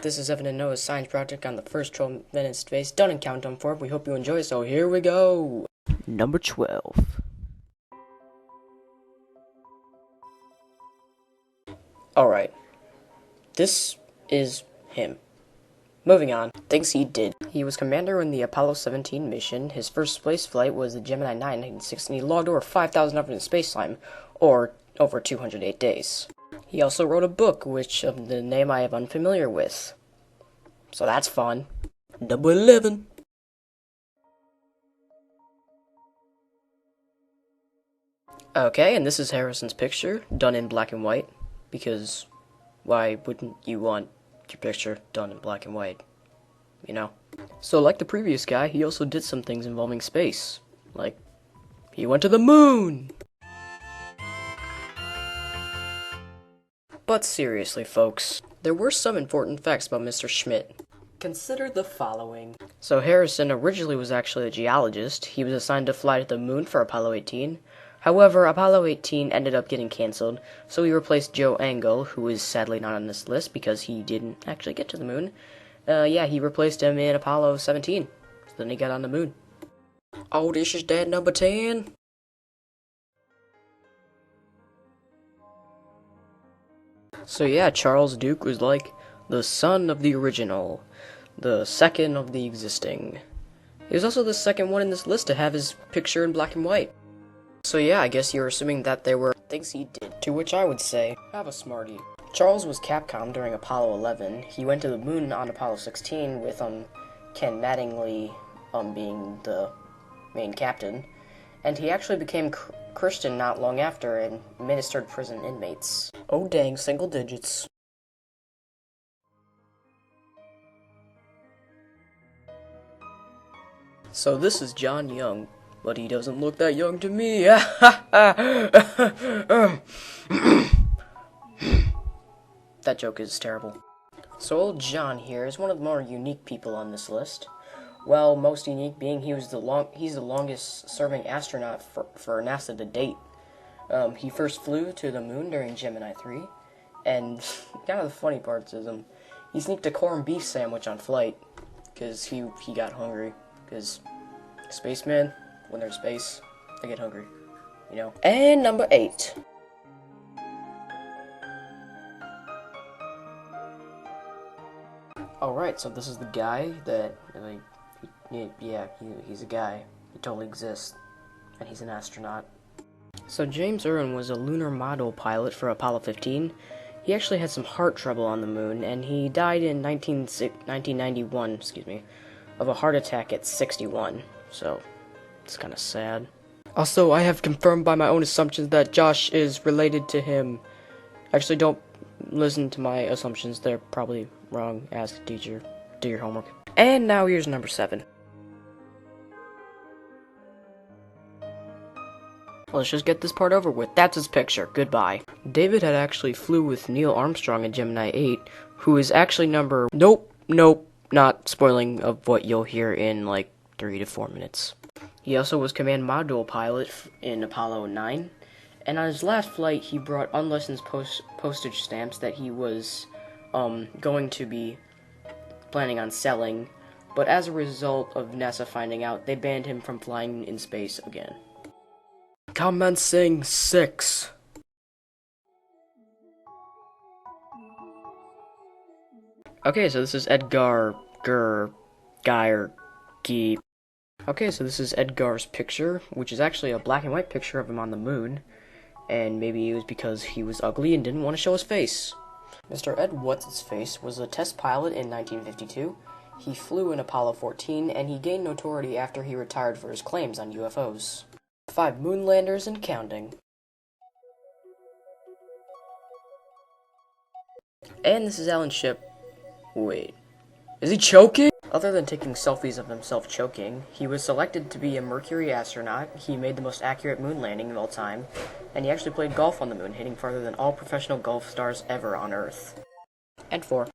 This is Evan and Noah's science project on the first 12 minutes space, done in countdown form. We hope you enjoy, so here we go! Number 12. Alright. This is him. Moving on. Things he did. He was commander in the Apollo 17 mission. His first space flight was the Gemini 9 in 1960, and he logged over 5,000 hours in spacetime, or over 208 days. He also wrote a book, which the name I am unfamiliar with. So that's fun. Number 11. Okay, and this is Harrison's picture, done in black and white. Because why wouldn't you want your picture done in black and white? You know? So like the previous guy, he also did some things involving space. Like, he went to the moon! But seriously, folks, there were some important facts about Mr. Schmidt. Consider the following. So Harrison originally was actually a geologist. He was assigned to fly to the moon for Apollo 18. However, Apollo 18 ended up getting cancelled, so he replaced Joe Engle, who is sadly not on this list because he didn't actually get to the moon. He replaced him in Apollo 17. So then he got on the moon. Oh, this is dad number 10. So yeah, Charles Duke was like the son of the original, the second of the existing. He was also the second one in this list to have his picture in black and white. So yeah, I guess you're assuming that there were things he did, to which I would say, have a smarty. Charles was Capcom during Apollo 11. He went to the moon on Apollo 16 with Ken Mattingly being the main captain. And he actually became Christian not long after and ministered prison inmates. Oh dang, single digits. So this is John Young, but he doesn't look that young to me. That joke is terrible. So old John here is one of the more unique people on this list. Well, most unique being he's the longest serving astronaut for NASA to date. He first flew to the moon during Gemini 3, and kind of the funny parts is he sneaked a corned beef sandwich on flight, because he got hungry, because spacemen, when they're in space, they get hungry, you know. And number 8. Alright, so this is the guy that, he's a guy. He totally exists. And he's an astronaut. So James Irwin was a lunar module pilot for Apollo 15. He actually had some heart trouble on the moon, and he died in 1991, of a heart attack at 61. So, it's kind of sad. Also, I have confirmed by my own assumptions that Josh is related to him. Actually, don't listen to my assumptions. They're probably wrong. Ask the teacher. Do your homework. And now here's number 7. Let's just get this part over with. That's his picture. Goodbye. David had actually flew with Neil Armstrong in Gemini 8, who is actually number... Nope, not spoiling of what you'll hear in like 3 to 4 minutes. He also was command module pilot in Apollo 9, and on his last flight he brought unlicensed postage stamps that he was going to be planning on selling, but as a result of NASA finding out, they banned him from flying in space again. Commencing 6. Okay, so this is Edgar Gee. Okay, so this is Edgar's picture, which is actually a black and white picture of him on the moon, and maybe it was because he was ugly and didn't want to show his face. Mr. Ed What's-His-Face was a test pilot in 1952. He flew in Apollo 14, and he gained notoriety after he retired for his claims on UFOs. 5 moon landers and counting. And this is Alan Ship. Wait, is he choking? Other than taking selfies of himself choking, he was selected to be a Mercury astronaut. He made the most accurate moon landing of all time, and he actually played golf on the moon, hitting farther than all professional golf stars ever on Earth. And 4.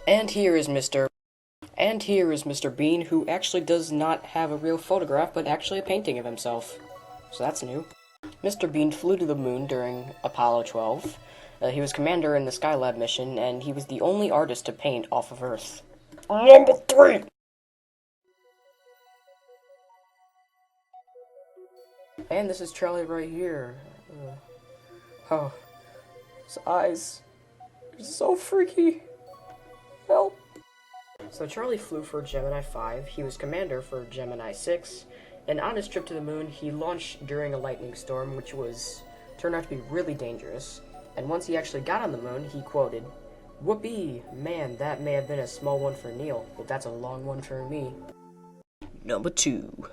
And here is Mr. Bean, who actually does not have a real photograph, but actually a painting of himself. So that's new. Mr. Bean flew to the moon during Apollo 12. He was commander in the Skylab mission, and he was the only artist to paint off of Earth. Number 3! And this is Charlie right here. Oh, his eyes are so freaky. Help. So Charlie flew for Gemini 5, he was commander for Gemini 6, and on his trip to the moon, he launched during a lightning storm, which turned out to be really dangerous. And once he actually got on the moon, he quoted, "Whoopee! Man, that may have been a small one for Neil, but that's a long one for me." Number 2.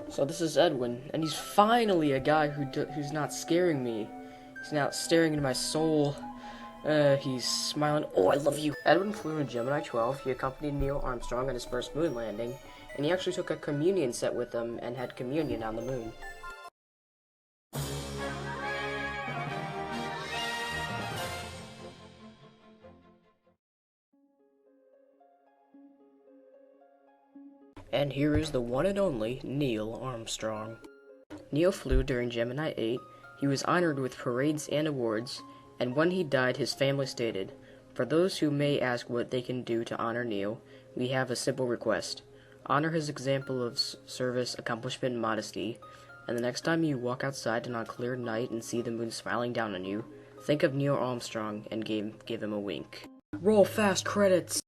So this is Edwin, and he's finally a guy who's not scaring me. He's not staring into my soul. He's smiling. Oh, I love you. Edwin flew in Gemini 12. He accompanied Neil Armstrong on his first moon landing, and he actually took a communion set with him and had communion on the moon. And here is the one and only Neil Armstrong. Neil flew during Gemini 8. He was honored with parades and awards, and when he died, his family stated, "For those who may ask what they can do to honor Neil, we have a simple request. Honor his example of service, accomplishment, and modesty, and the next time you walk outside on a clear night and see the moon smiling down on you, think of Neil Armstrong and give him a wink." Roll fast credits!